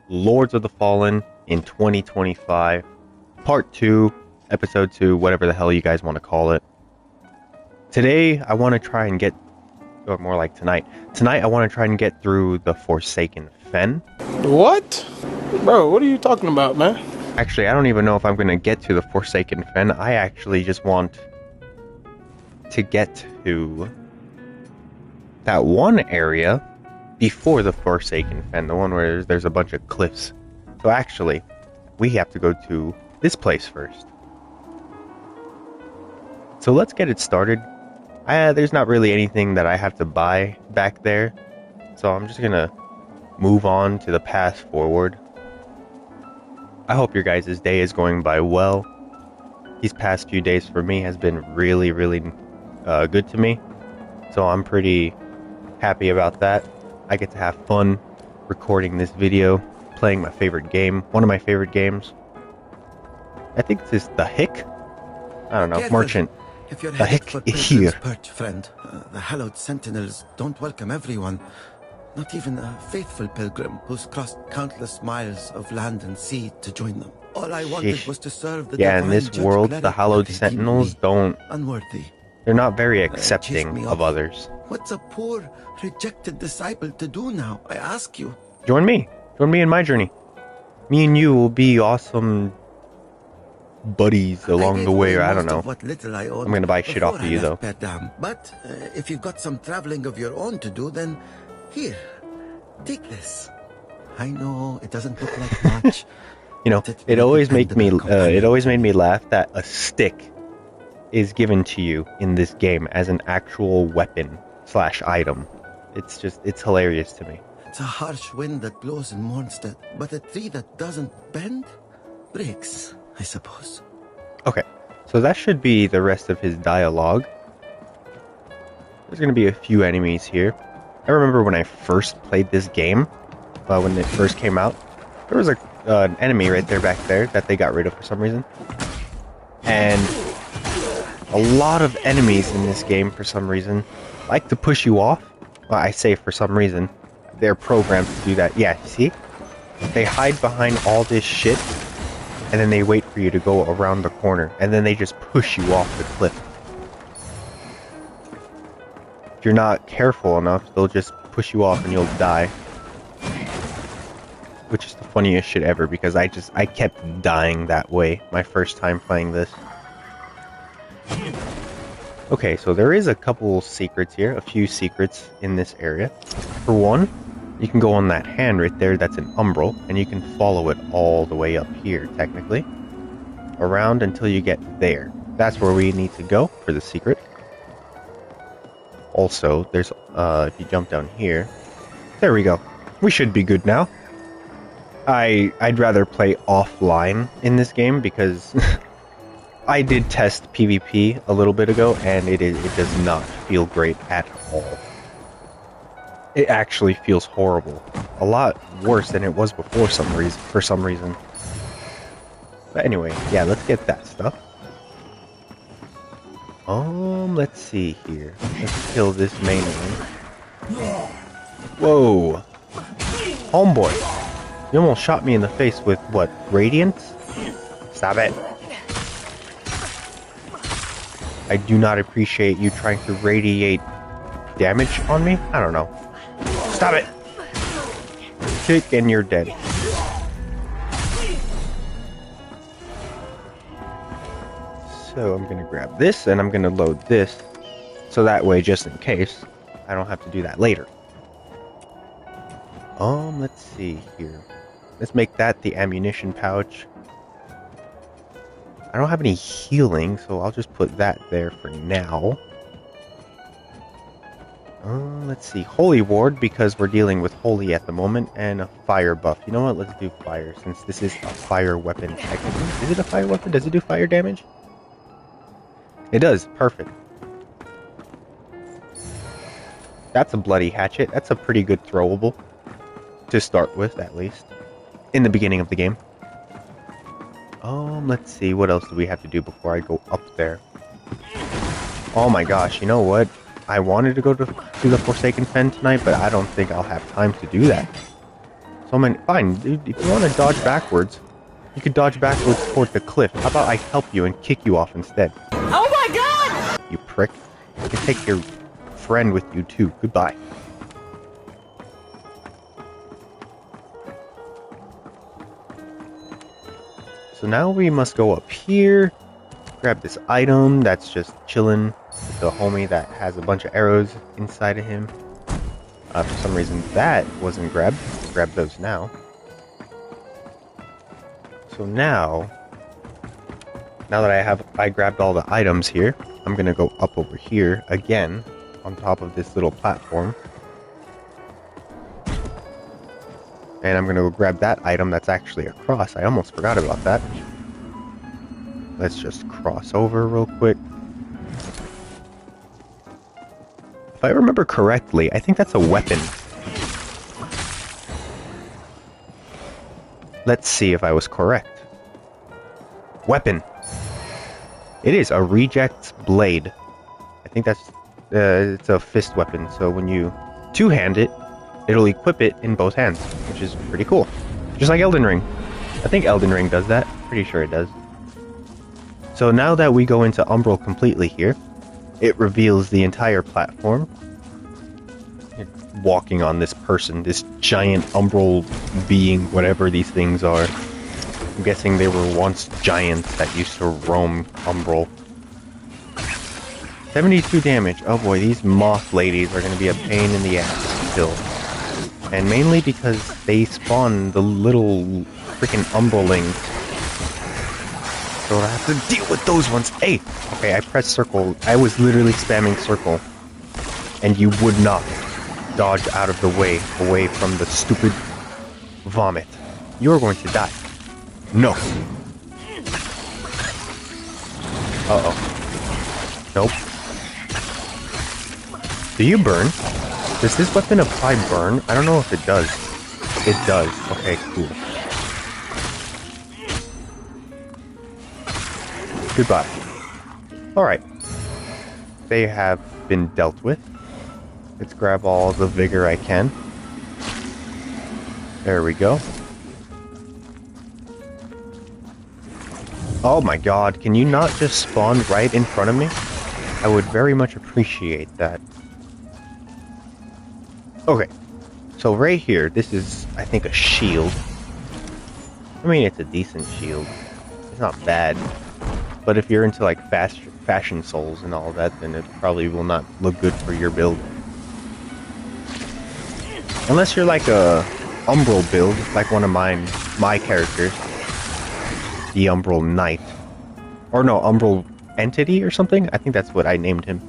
Lords of the Fallen in 2025, Part 2, Episode 2, whatever the hell you guys want to call it. Today, I want to try and get, or more like tonight. Tonight, I want to try and get through the Forsaken Fen. What? Bro, what are you talking about, man? Actually, I don't even know if I'm going to get to the Forsaken Fen. I actually just want to get to that one area before the Forsaken Fen, the one where there's a bunch of cliffs. So actually, we have to go to this place first. So let's get it started. There's not really anything that I have to buy back there, so I'm just gonna move on to the path forward. I hope your guys' day is going by well. These past few days for me has been really good to me, so I'm pretty happy about that. I get to have fun recording this video, playing my favorite game, one of my favorite games. I think this is the Hick? I don't know, Careful. Merchant. If you're The headed Hick for is Pilgrim's here. Perch, friend, the hallowed sentinels don't welcome everyone. Not even a faithful pilgrim who's crossed countless miles of land and sea to join them. All I wanted Sheesh. was to serve the Yeah, in divine this Judge world, Cleric, the Hallowed but they deemed Sentinels me don't... unworthy. They're not very chased accepting me of off. others. What's a poor, rejected disciple to do now, I ask you? Join me. Join me in my journey. Me and you will be awesome buddies along the way, or I don't know. What little I owned I'm gonna buy shit off of before I you, though. left Perdam. But if you've got some traveling of your own to do, then here, take this. I know it doesn't look like much. You know, it always made me laugh that a stick is given to you in this game as an actual weapon / item. It's hilarious to me. It's a harsh wind that blows in Mornstead, but a tree that doesn't bend breaks, I suppose. Okay, so that should be the rest of his dialogue. There's gonna be a few enemies here. I remember when I first played this game, when it first came out, there was an enemy right there back there that they got rid of for some reason. And a lot of enemies in this game, for some reason, like to push you off. Well, I say for some reason. They're programmed to do that. Yeah, see? They hide behind all this shit, and then they wait for you to go around the corner, and then they just push you off the cliff. If you're not careful enough, they'll just push you off and you'll die. Which is the funniest shit ever, because I kept dying that way my first time playing this. Okay, so there is a couple secrets here, a few secrets in this area. For one, you can go on that hand right there, that's an umbral, and you can follow it all the way up here, technically. Around until you get there. That's where we need to go for the secret. Also, there's, if you jump down here, there we go. We should be good now. I'd rather play offline in this game because I did test PvP a little bit ago, and it does not feel great at all. It actually feels horrible. A lot worse than it was before for some reason. But anyway, yeah, let's get that stuff. Let's see here. Let's kill this main one. Whoa. Homeboy. You almost shot me in the face with, what, radiance? Stop it. I do not appreciate you trying to radiate damage on me. I don't know. Stop it! Kick and you're dead. So I'm gonna grab this and I'm gonna load this. So that way, just in case, I don't have to do that later. Let's see here. Let's make that the ammunition pouch. I don't have any healing, so I'll just put that there for now. Let's see. Holy Ward, because we're dealing with Holy at the moment, and a fire buff. You know what? Let's do fire, since this is a fire weapon, technically. Is it a fire weapon? Does it do fire damage? It does. Perfect. That's a bloody hatchet. That's a pretty good throwable. To start with, at least. In the beginning of the game. Let's see. What else do we have to do before I go up there? Oh my gosh. You know what? I wanted to go to the Forsaken Fen tonight, but I don't think I'll have time to do that. So many. Fine, dude. If you want to dodge backwards, you could dodge backwards toward the cliff. How about I help you and kick you off instead? Oh my god! You prick. You can take your friend with you too. Goodbye. So now we must go up here, grab this item that's just chilling with the homie that has a bunch of arrows inside of him. For some reason that wasn't grabbed. Grab those now. So now that I grabbed all the items here, I'm gonna go up over here again on top of this little platform. And I'm gonna go grab that item that's actually across. I almost forgot about that. Let's just cross over real quick. If I remember correctly, I think that's a weapon. Let's see if I was correct. Weapon. It is a reject's blade. I think that's it's a fist weapon. So when you two-hand it, it'll equip it in both hands, which is pretty cool. Just like Elden Ring. I think Elden Ring does that. Pretty sure it does. So now that we go into Umbral completely here, it reveals the entire platform. You're walking on this person, this giant Umbral being, whatever these things are. I'm guessing they were once giants that used to roam Umbral. 72 damage. Oh boy, these moth ladies are going to be a pain in the ass still. And mainly because they spawn the little freaking Umbralings. So I have to deal with those ones. Hey! Okay, I pressed circle. I was literally spamming circle. And you would not dodge out of the way, away from the stupid vomit. You're going to die. No. Uh-oh. Nope. Do you burn? Does this weapon apply burn? I don't know if it does. It does. Okay, cool. Goodbye. Alright. They have been dealt with. Let's grab all the vigor I can. There we go. Oh my god, can you not just spawn right in front of me? I would very much appreciate that. Okay, so right here, this is, I think, a shield. I mean, it's a decent shield. It's not bad. But if you're into, like, fashion souls and all that, then it probably will not look good for your build. Unless you're like a Umbral build, like one of my characters. The Umbral Knight. Or no, Umbral Entity or something? I think that's what I named him.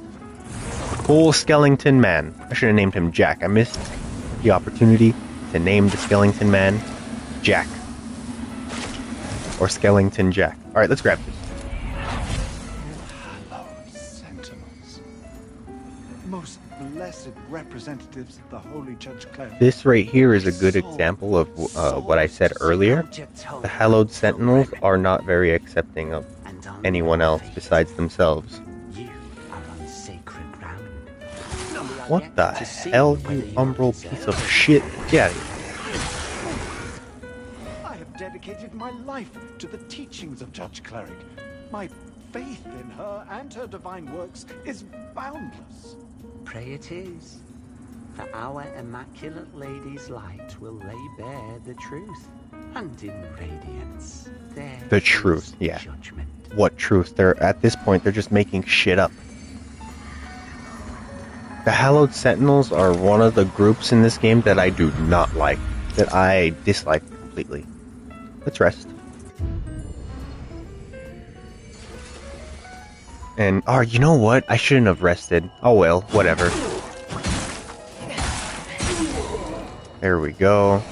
Full Skeleton Man. I should have named him Jack. I missed the opportunity to name the Skeleton Man Jack. Or Skeleton Jack. Alright, let's grab this. Hello, Sentinels. Most blessed representatives of the Holy Judge Cleric. This right here is a good example of what I said earlier. The Hallowed Sentinels are not very accepting of anyone else besides themselves. What the hell, you Umbral piece of shit? Get out of here. I have dedicated my life to the teachings of Judge Cleric. My faith in her and her divine works is boundless. Pray it is. For our Immaculate Lady's light will lay bare the truth, and in radiance there The truth, yeah. judgment. What truth? At this point, they're just making shit up. The Hallowed Sentinels are one of the groups in this game that I do not like. That I dislike completely. Let's rest. And, oh, you know what? I shouldn't have rested. Oh well, whatever. There we go.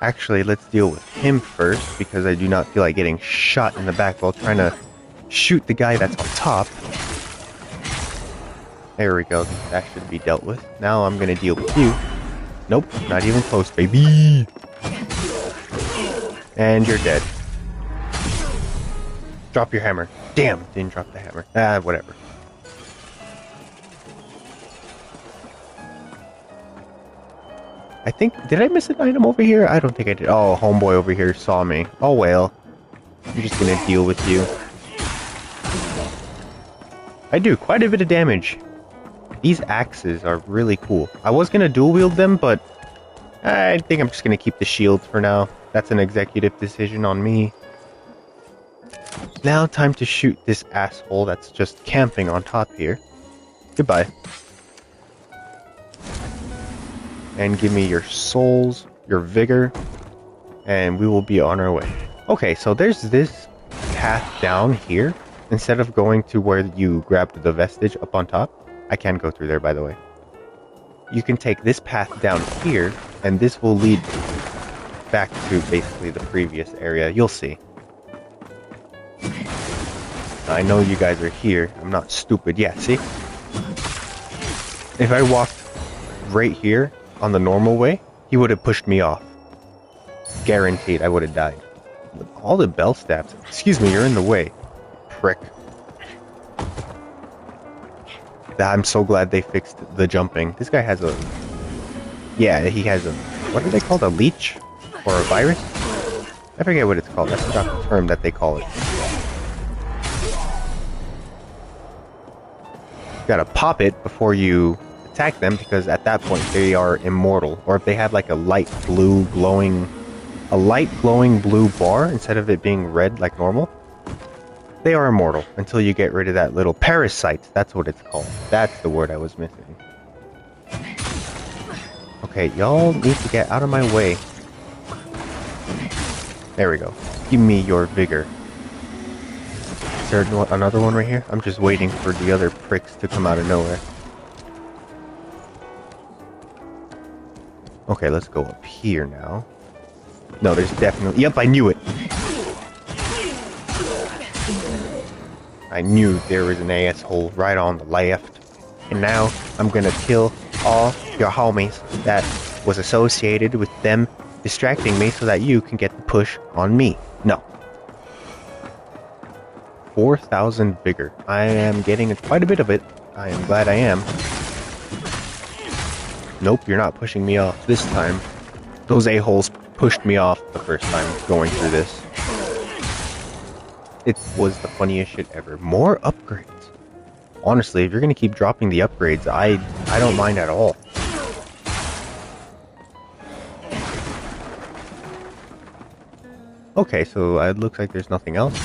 Actually, let's deal with him first, because I do not feel like getting shot in the back while trying to shoot the guy that's on top. There we go. That should be dealt with. Now I'm gonna deal with you. Nope, not even close, baby. And you're dead. Drop your hammer. Damn, didn't drop the hammer. Ah, whatever. I think, did I miss an item over here? I don't think I did. Oh, homeboy over here saw me. Oh well. I'm just gonna deal with you. I do quite a bit of damage. These axes are really cool. I was gonna dual wield them, but I think I'm just gonna keep the shield for now. That's an executive decision on me. Now time to shoot this asshole that's just camping on top here. Goodbye. And give me your souls, your vigor, and we will be on our way. Okay, so there's this path down here. Instead of going to where you grabbed the vestige up on top, I can go through there, by the way. You can take this path down here, and this will lead back to basically the previous area. You'll see. I know you guys are here. I'm not stupid. Yeah, see? If I walked right here on the normal way, he would have pushed me off. Guaranteed, I would have died. All the bell staffs. Excuse me, you're in the way. Prick. I'm so glad they fixed the jumping. This guy has a... Yeah, he has a... What are they called? A leech? Or a virus? I forget what it's called. That's not the term that they call it. You gotta pop it before you attack them, because at that point they are immortal. Or if they have like a light glowing blue bar instead of it being red like normal, they are immortal until you get rid of that little parasite. That's what it's called. That's the word I was missing. Okay, y'all need to get out of my way. There we go. Give me your vigor. Is there another one right here? I'm just waiting for the other pricks to come out of nowhere. Okay, let's go up here now. No, there's definitely... Yep, I knew it! I knew there was an asshole right on the left. And now, I'm gonna kill all your homies that was associated with them distracting me so that you can get the push on me. No. 4,000 vigor. I am getting quite a bit of it. I am glad I am. Nope, you're not pushing me off this time. Those a-holes pushed me off the first time going through this. It was the funniest shit ever. More upgrades. Honestly, if you're gonna keep dropping the upgrades, I don't mind at all. Okay, so it looks like there's nothing else.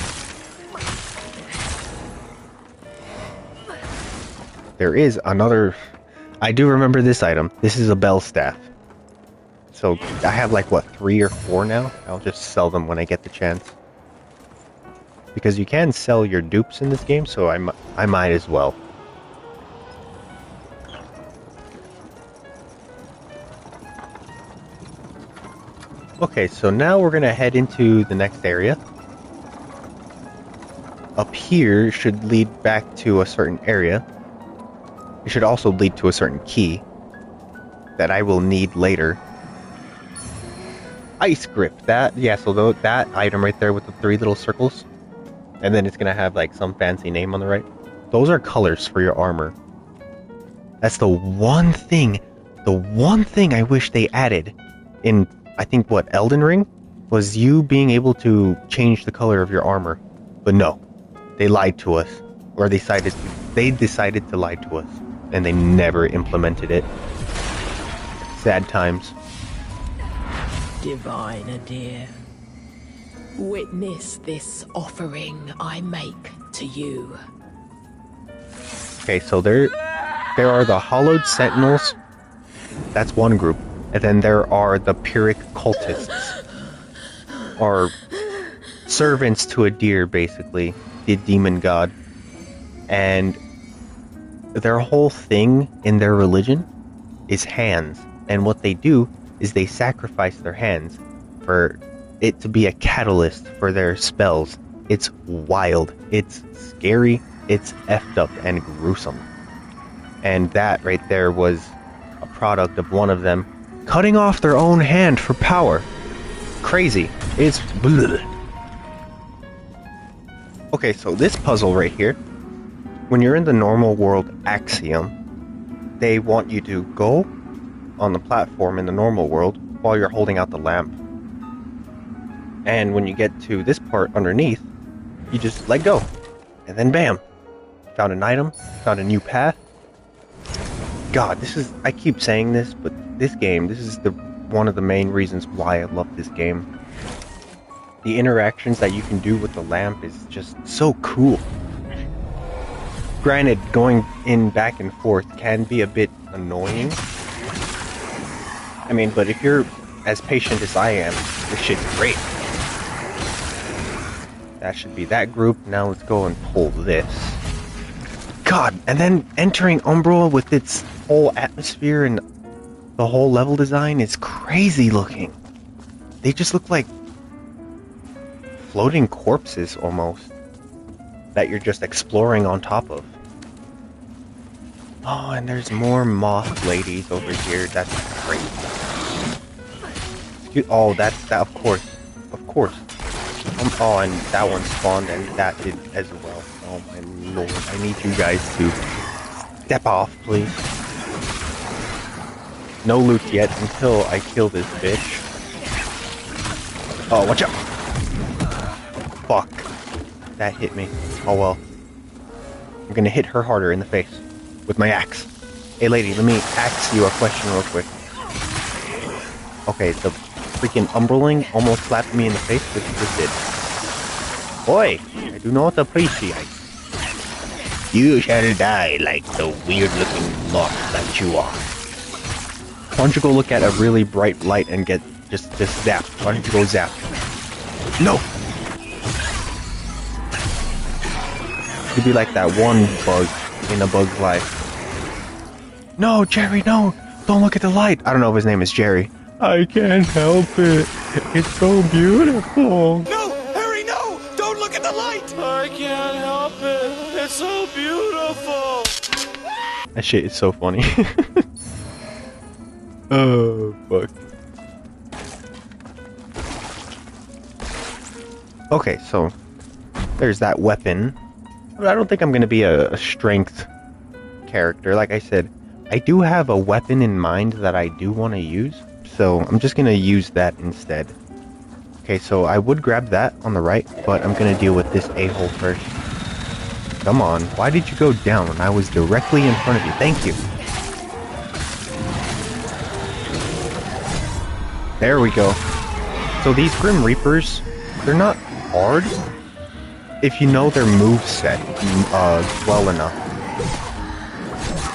There is another... I do remember this item. This is a bell staff. So I have like, what, 3 or 4 now? I'll just sell them when I get the chance. Because you can sell your dupes in this game, so I might as well. Okay, so now we're gonna head into the next area. Up here should lead back to a certain area. It should also lead to a certain key that I will need later. Ice grip. That, yeah, so that item right there with the 3 little circles. And then it's gonna have like some fancy name on the right. Those are colors for your armor. That's the one thing I wish they added in, I think, what, Elden Ring? Was you being able to change the color of your armor. But no. They lied to us. Or they decided to lie to us. And they never implemented it. Sad times. Diviner dear, witness this offering I make to you. Okay, so there are the Hollowed Sentinels. That's one group. And then there are the Pyrrhic Cultists. Or servants to a deer, basically. The demon god. And their whole thing in their religion is hands. And what they do is they sacrifice their hands for it to be a catalyst for their spells. It's wild. It's scary. It's effed up and gruesome. And that right there was a product of one of them cutting off their own hand for power. Crazy. It's bleh. Okay, so this puzzle right here, when you're in the normal world Axiom, they want you to go on the platform in the normal world while you're holding out the lamp. And when you get to this part underneath, you just let go. And then bam! Found an item, found a new path. God, this is, I keep saying this, but this game, this is one of the main reasons why I love this game. The interactions that you can do with the lamp is just so cool. Granted, going in back and forth can be a bit annoying. I mean, but if you're as patient as I am, this shit's great. That should be that group. Now let's go and pull this. God, and then entering Umbral with its whole atmosphere and the whole level design is crazy looking. They just look like floating corpses almost that you're just exploring on top of. Oh, and there's more moth ladies over here. That's great. Oh, that of course. Oh, and that one spawned, and that did as well. Oh my lord, I need you guys to step off, please. No loot yet until I kill this bitch. Oh, watch out! Fuck. That hit me. Oh well. I'm gonna hit her harder in the face with my axe. Hey lady, let me ask you a question real quick. Okay, the freaking Umbraling almost slapped me in the face, but he just did. Boy, I do not appreciate. You shall die like the weird-looking moth that you are. Why don't you go look at a really bright light and get just zapped? Why don't you go zap? No! You'd be like that one bug in A Bug's Life. No, Jerry, no! Don't look at the light! I don't know if his name is Jerry. I can't help it. It's so beautiful. No! Harry, no! Don't look at the light! I can't help it. It's so beautiful. That shit is so funny. Oh, fuck. Okay, so there's that weapon. I don't think I'm going to be a strength character. Like I said, I do have a weapon in mind that I do want to use. So I'm just going to use that instead. Okay, so I would grab that on the right, but I'm going to deal with this a-hole first. Come on, why did you go down when I was directly in front of you? Thank you. There we go. So these Grim Reapers, they're not hard if you know their moveset well enough.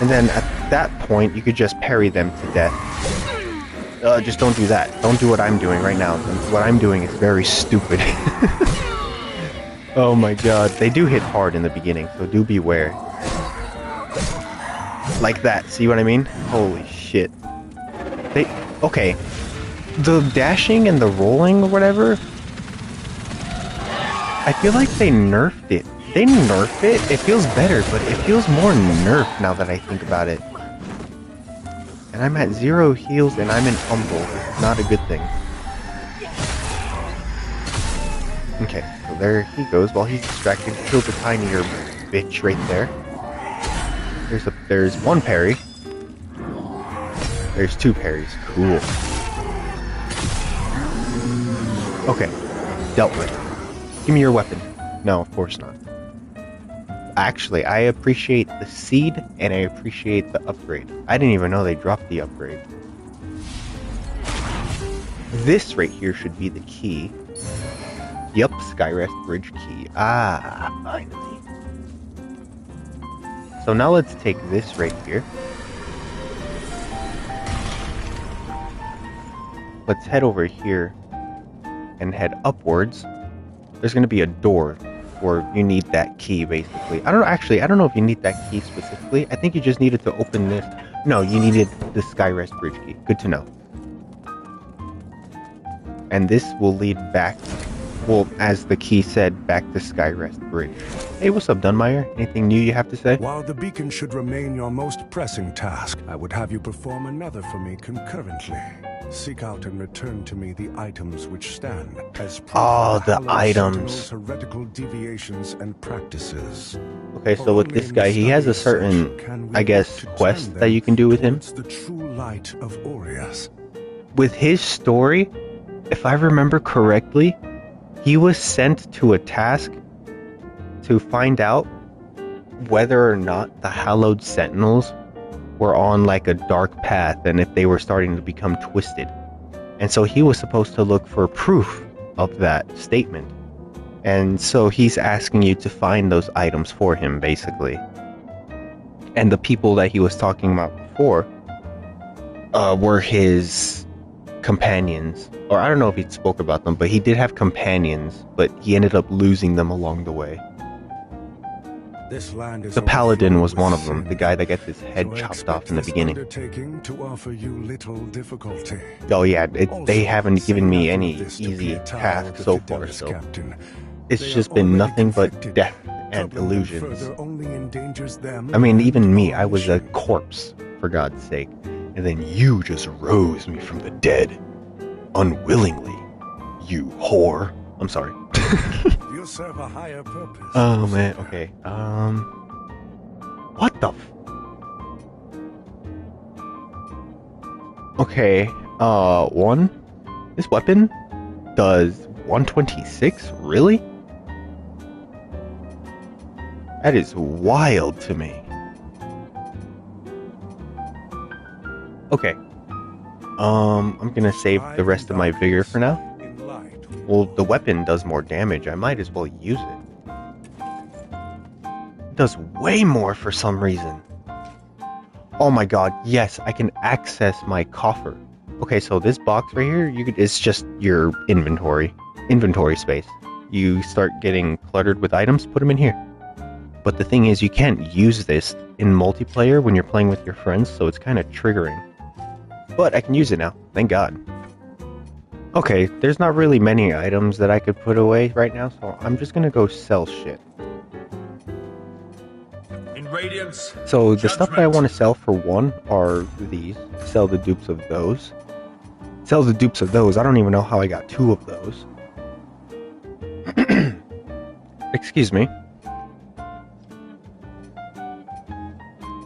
And then at that point, you could just parry them to death. Just don't do that. Don't do what I'm doing right now. What I'm doing is very stupid. Oh my god. They do hit hard in the beginning, so do beware. Like that. See what I mean? Holy shit. Okay. The dashing and the rolling or whatever, I feel like they nerfed it. They nerfed it? It feels better, but it feels more nerfed now that I think about it. And I'm at 0 heals and I'm in Umbral. Not a good thing. Okay, so there he goes. While he's distracted, killed the tinier bitch right there. There's one parry. There's 2 parries. Cool. Okay, dealt with. Give me your weapon. No, of course not. Actually, I appreciate the seed, and I appreciate the upgrade. I didn't even know they dropped the upgrade. This right here should be the key. Yup, Skyrest Bridge key. Ah, finally. So now let's take this right here. Let's head over here and head upwards. There's going to be a door where you need that key, basically. I don't know if you need that key specifically. I think you just needed to open this. No, you needed the Skyrest Bridge key. Good to know. And this will lead back, well, as the key said, back to Skyrest Bridge. Hey, what's up, Dunmire? Anything new you have to say? While the beacon should remain your most pressing task, I would have you perform another for me concurrently. Seek out and return to me the items which stand as proof Oh, of the hallowed items. sentinels' heretical deviations and practices. Okay, so with this guy, he has a certain, I guess, quest that you can do with him. The true light of Aureus. With his story, if I remember correctly, he was sent to a task to find out whether or not the hallowed sentinels were on like a dark path and if they were starting to become twisted. And so he was supposed to look for proof of that statement. And so he's asking you to find those items for him, basically. And the people that he was talking about before were his companions. Or I don't know if he spoke about them, but he did have companions, but he ended up losing them along the way. This land is The paladin was one of overflowing them, with the guy that gets his sin. head So I chopped expect off in the this beginning. undertaking to offer you little difficulty. Oh yeah, they Also, haven't say given me nothing any of this to easy Pietro, tasks the so far, Fidelis so captain. it's They just are been already nothing but conflicted. death and Troubling them illusions. further only endangers them I mean, and even me, our I was a mission. corpse, for God's sake. And then you just rose me from the dead. Unwillingly. You whore. I'm sorry. You serve a higher purpose. Oh man, okay. What the Okay, one. This weapon does 126? Really? That is wild to me. Okay. I'm gonna save the rest of my vigor for now. Well, the weapon does more damage. I might as well use it. It does way more for some reason. Oh my god, yes, I can access my coffer. Okay, so this box right here, it's just your inventory space. You start getting cluttered with items, put them in here. But the thing is, you can't use this in multiplayer when you're playing with your friends, so it's kind of triggering. But I can use it now, thank god. Okay, there's not really many items that I could put away right now, so I'm just gonna go sell shit. In Radiance, So the stuff that I want to sell for one are these. Sell the dupes of those. Sell the dupes of those. I don't even know how I got two of those. Excuse me.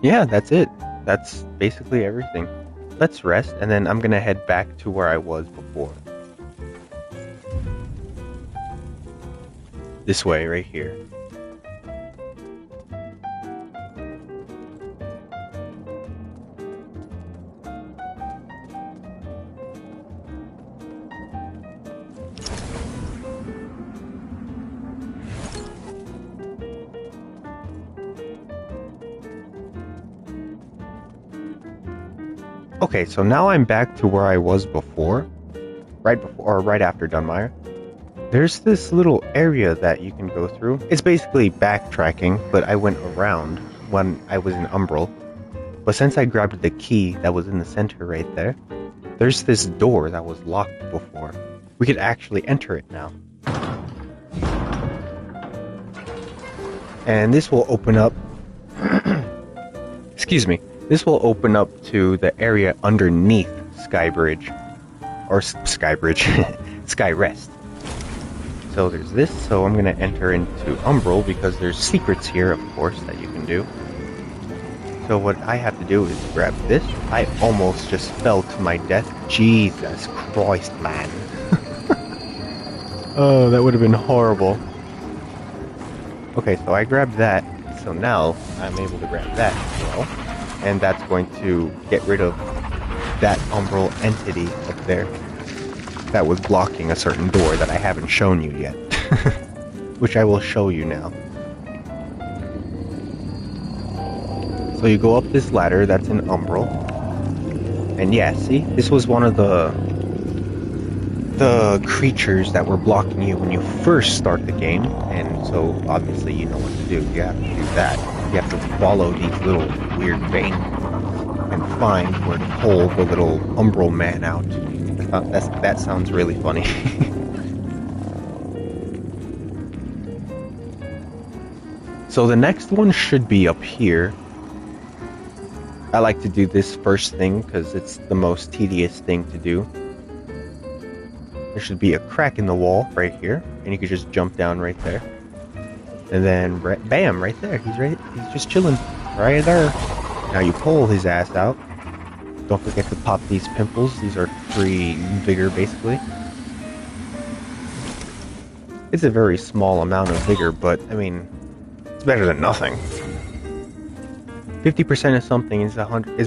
Yeah, that's it. That's basically everything. Let's rest, and then I'm gonna head back to where I was before. This way, right here. Okay, so now I'm back to where I was before. Right after Dunmire. There's this little area that you can go through. It's basically backtracking, but I went around when I was in Umbral. But since I grabbed the key that was in the center right there, there's this door that was locked before. We could actually enter it now. And this will open up... Excuse me. This will open up to the area underneath Skybridge. Or Skybridge. Skyrest. So there's this, so I'm gonna enter into Umbral because there's secrets here, of course, that you can do. So what I have to do is grab this. I almost just fell to my death. Jesus Christ, man. Oh, that would have been horrible. Okay, so I grabbed that, so now I'm able to grab that as well. And that's going to get rid of that Umbral entity up there that was blocking a certain door that I haven't shown you yet. Which I will show you now. So you go up this ladder that's in Umbral. And yeah, see? This was one of the creatures that were blocking you when you first start the game. And so obviously you know what to do. You have to do that. You have to follow these little weird veins and find where to pull the little Umbral man out. That sounds really funny. So the next one should be up here. I like to do this first thing because it's the most tedious thing to do. There should be a crack in the wall right here, and you could just jump down right there. And then, bam, right there. He's just chilling right there. Now you pull his ass out. Don't forget to pop these pimples. These are free vigor, basically. It's a very small amount of vigor, but, I mean, it's better than nothing. 50% of something is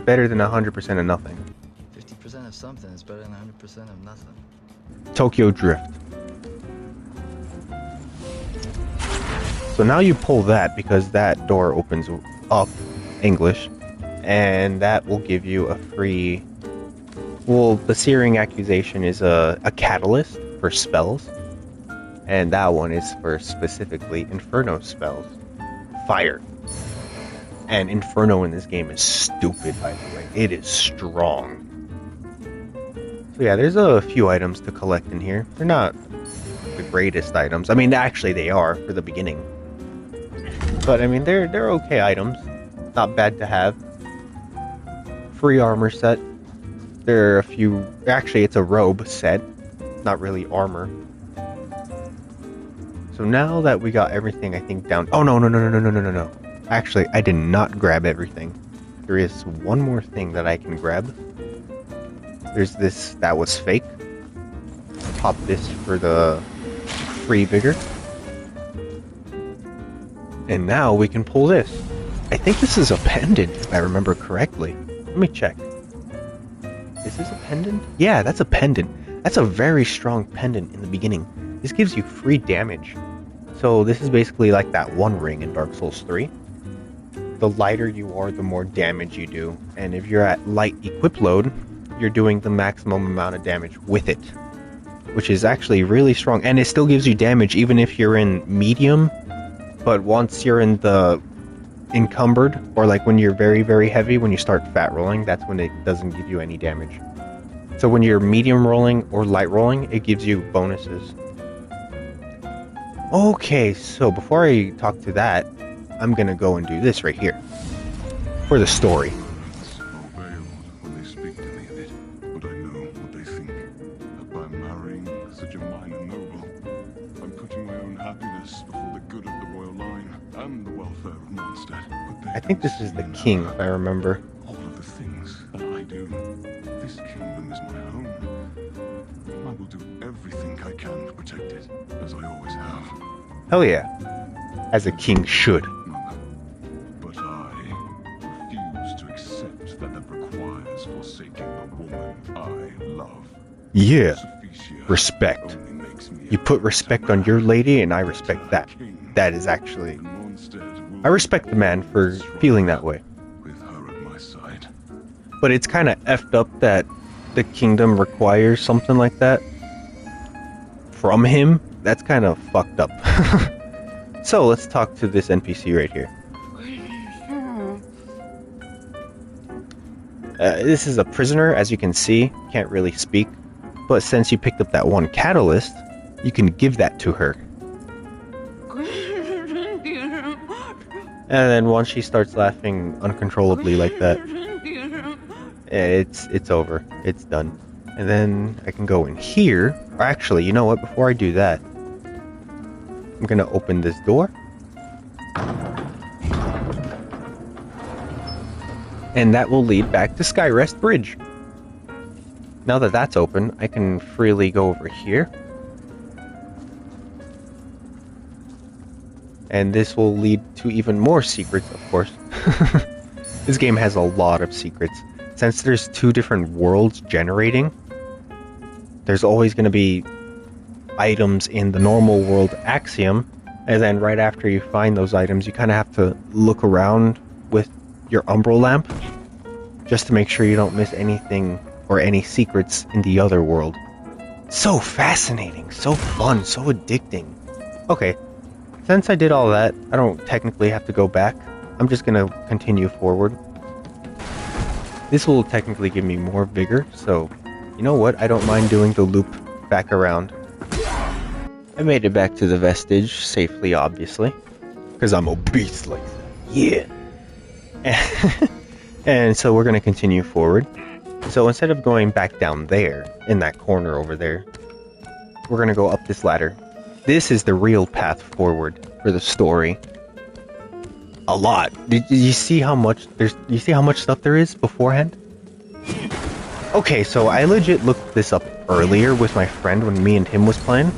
better than 100% of nothing. 50% of something is better than 100% of nothing. Tokyo Drift. So now you pull that because that door opens up, English, and that will give you a free... Well, the Searing Accusation is a catalyst for spells, and that one is for specifically Inferno spells. Fire. And Inferno in this game is stupid, by the way. It is strong. So yeah, there's a few items to collect in here. They're not the greatest items. I mean, actually they are for the beginning. But I mean, they're okay items. Not bad to have. Free armor set. There are a few... Actually, it's a robe set. Not really armor. So now that we got everything, I think, down... Oh, no. Actually, I did not grab everything. There is one more thing that I can grab. There's this that was fake. Pop this for the free vigor. And now we can pull this. I think this is a pendant, if I remember correctly. Let me check. Is this a pendant? Yeah, that's a pendant. That's a very strong pendant in the beginning. This gives you free damage. So this is basically like that one ring in Dark Souls 3. The lighter you are, the more damage you do. And if you're at light equip load, you're doing the maximum amount of damage with it. Which is actually really strong. And it still gives you damage even if you're in medium. But once you're in the encumbered, or like when you're very, very heavy, when you start fat rolling, that's when it doesn't give you any damage. So when you're medium rolling or light rolling, it gives you bonuses. Okay, so before I talk to that, I'm gonna go and do this right here. For the story. When they speak to me of it, but I know what they think. That by marrying such a minor noble, I'm putting my own happiness before the good of the royal line and the welfare of Mondstadt. I think this is the king, if I remember. All of the things that I do. This kingdom is my home. I will do everything I can to protect it, as I always have. Hell yeah. As a king should. But I refuse to accept that requires forsaking the woman I love. Yeah. Respect. You put respect on your lady, and I respect that. That is actually... I respect the man for feeling that way. With her at my side. But it's kind of effed up that the kingdom requires something like that from him. That's kind of fucked up. So let's talk to this NPC right here. This is a prisoner, as you can see. Can't really speak. But since you picked up that one catalyst, you can give that to her. And then once she starts laughing uncontrollably like that, it's over. It's done. And then I can go in here. Or actually, you know what? Before I do that, I'm gonna open this door. And that will lead back to Skyrest Bridge. Now that that's open, I can freely go over here. And this will lead to even more secrets, of course. This game has a lot of secrets. Since there's two different worlds generating, there's always going to be items in the normal world Axiom, and then right after you find those items, you kind of have to look around with your Umbral lamp, just to make sure you don't miss anything or any secrets in the other world. So fascinating, so fun, so addicting. Okay. Since I did all that, I don't technically have to go back. I'm just gonna continue forward. This will technically give me more vigor, so you know what? I don't mind doing the loop back around. I made it back to the vestige safely, obviously, because I'm a beast like that. Yeah. And so we're going to continue forward. So instead of going back down there, in that corner over there, we're going to go up this ladder. This is the real path forward for the story. A lot. Did you see how much you see how much stuff there is beforehand? Okay, so I legit looked this up earlier with my friend when me and him was playing.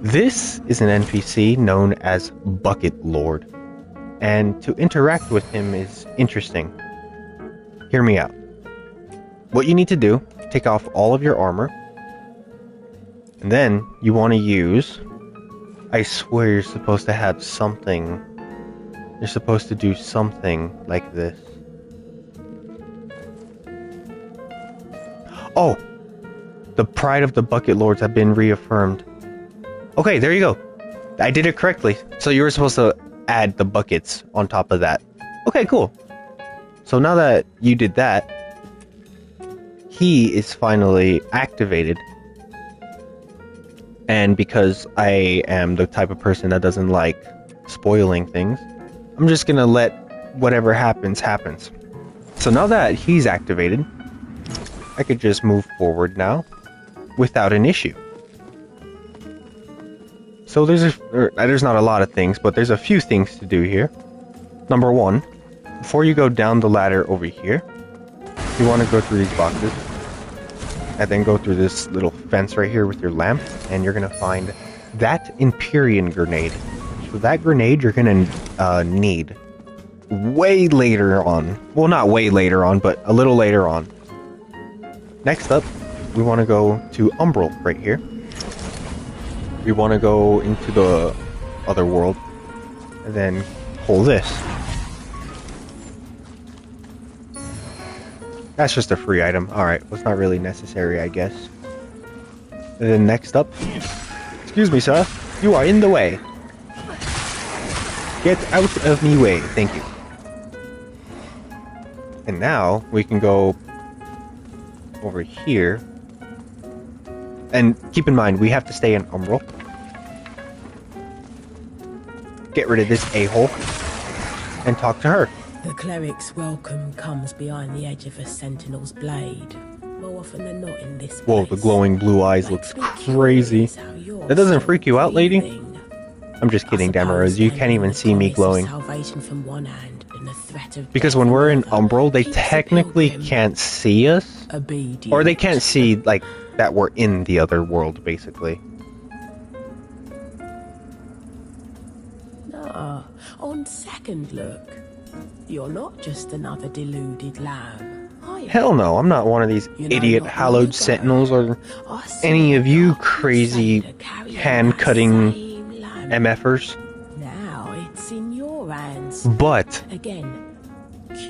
This is an NPC known as Bucket Lord. And to interact with him is interesting. Hear me out. What you need to do, take off all of your armor. And then you want to use... I swear you're supposed to have something... You're supposed to do something like this. Oh! The pride of the Bucket Lords have been reaffirmed. Okay, there you go. I did it correctly. So you were supposed to add the buckets on top of that. Okay, cool. So now that you did that, he is finally activated. And because I am the type of person that doesn't like spoiling things, I'm just gonna let whatever happens, happens. So now that he's activated, I could just move forward now without an issue. So there's not a lot of things, but there's a few things to do here. Number one, before you go down the ladder over here, you want to go through these boxes. And then go through this little fence right here with your lamp. And you're going to find that Empyrean grenade. So that grenade you're going to need way later on. Well, not way later on, but a little later on. Next up, we want to go to Umbral right here. We want to go into the other world. And then hold this. That's just a free item. Alright, well, it's not really necessary, I guess. And then next up... Excuse me, sir. You are in the way. Get out of me way. Thank you. And now, we can go... over here. And keep in mind, we have to stay in Umbral. Get rid of this a-hole. And talk to her. The cleric's welcome comes behind the edge of a sentinel's blade. More often than not in this place. Whoa, the glowing blue eyes looks crazy. That doesn't freak you out, lady? I'm just kidding, Damaros. You can't even see me glowing. Because when we're in Umbral, they technically can't see us. Or they can't see, like, that we're in the other world, basically. Nah, on second look, you're not just another deluded lamb. Hell no, I'm not one of these idiot hallowed sentinels or any of you crazy hand-cutting MFers. Now it's in your hands. But, again,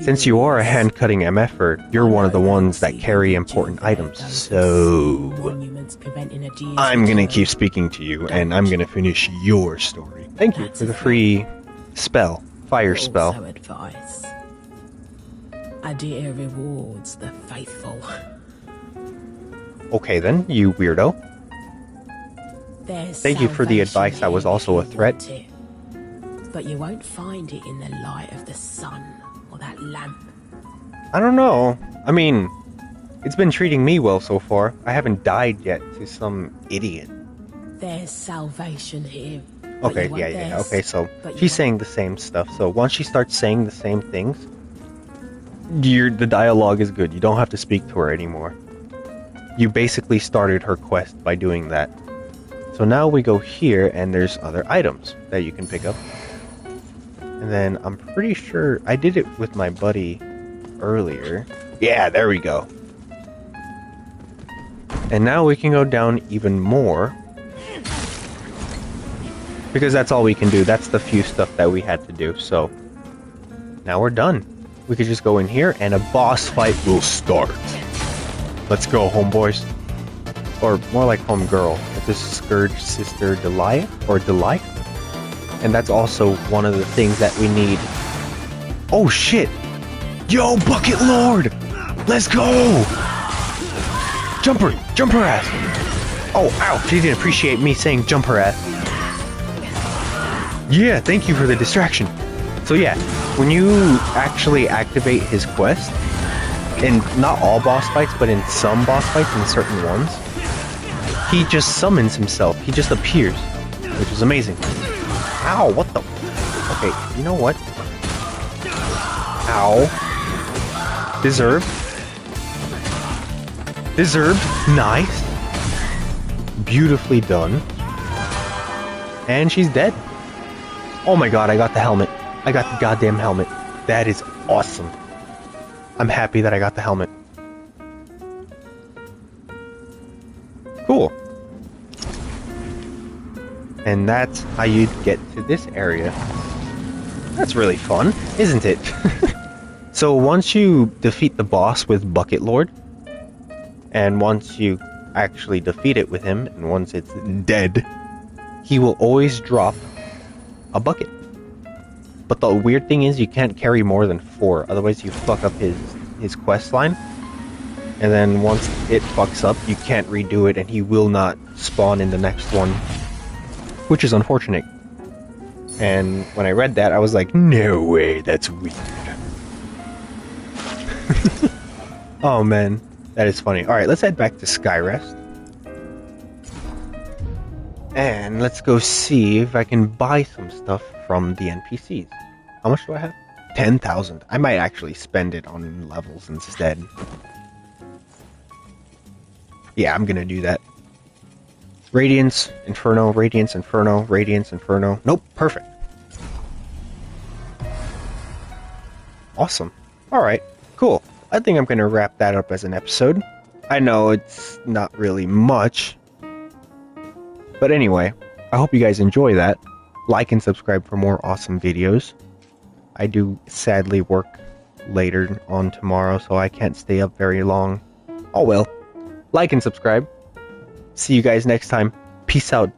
since you are a hand-cutting MFer, you're one of the ones that carry important items. So, I'm gonna keep speaking to you, and I'm gonna finish your story. Thank you for the free spell. Fire spell. Also advice. Adir rewards the faithful. Okay then, you weirdo. There's Thank you for the advice that was also a threat. But you won't find it in the light of the sun or that lamp. I don't know. I mean, it's been treating me well so far. I haven't died yet to some idiot. There's salvation here. Okay, yeah. Okay, so she's saying the same stuff. So once she starts saying the same things, the dialogue is good. You don't have to speak to her anymore. You basically started her quest by doing that. So now we go here, and there's other items that you can pick up. And then I'm pretty sure I did it with my buddy earlier. Yeah, there we go. And now we can go down even more. Because that's all we can do. That's the few stuff that we had to do. So, now we're done. We could just go in here and a boss fight will start. Let's go, homeboys. Or more like homegirl. This is Scourge Sister Delia. Or Delia. And that's also one of the things that we need. Oh, shit. Yo, Bucket Lord. Let's go. Jump her ass. Oh, ow. She didn't appreciate me saying jump her ass. Yeah, thank you for the distraction. So yeah, when you actually activate his quest, in not all boss fights, but in some boss fights, in certain ones, he just summons himself. He just appears, which is amazing. Ow, what the? Okay, you know what? Ow. Deserved. Deserved. Nice. Beautifully done. And she's dead. Oh my god, I got the helmet. I got the goddamn helmet. That is awesome. I'm happy that I got the helmet. Cool. And that's how you get to this area. That's really fun, isn't it? So once you defeat the boss with Bucket Lord, and once you actually defeat it with him, and once it's dead, he will always drop a bucket. But the weird thing is you can't carry more than 4, otherwise you fuck up his quest line. And then once it fucks up, you can't redo it and he will not spawn in the next one. Which is unfortunate. And when I read that, I was like, no way, that's weird. Oh man, that is funny. Alright, let's head back to Skyrest. And let's go see if I can buy some stuff from the NPCs. How much do I have? 10,000. I might actually spend it on levels instead. Yeah, I'm gonna do that. Radiance, Inferno, Radiance, Inferno, Radiance, Inferno. Nope, perfect. Awesome. Alright, cool. I think I'm gonna wrap that up as an episode. I know it's not really much. But anyway, I hope you guys enjoy that. Like and subscribe for more awesome videos. I do sadly work later on tomorrow, so I can't stay up very long. Oh well. Like and subscribe. See you guys next time. Peace out.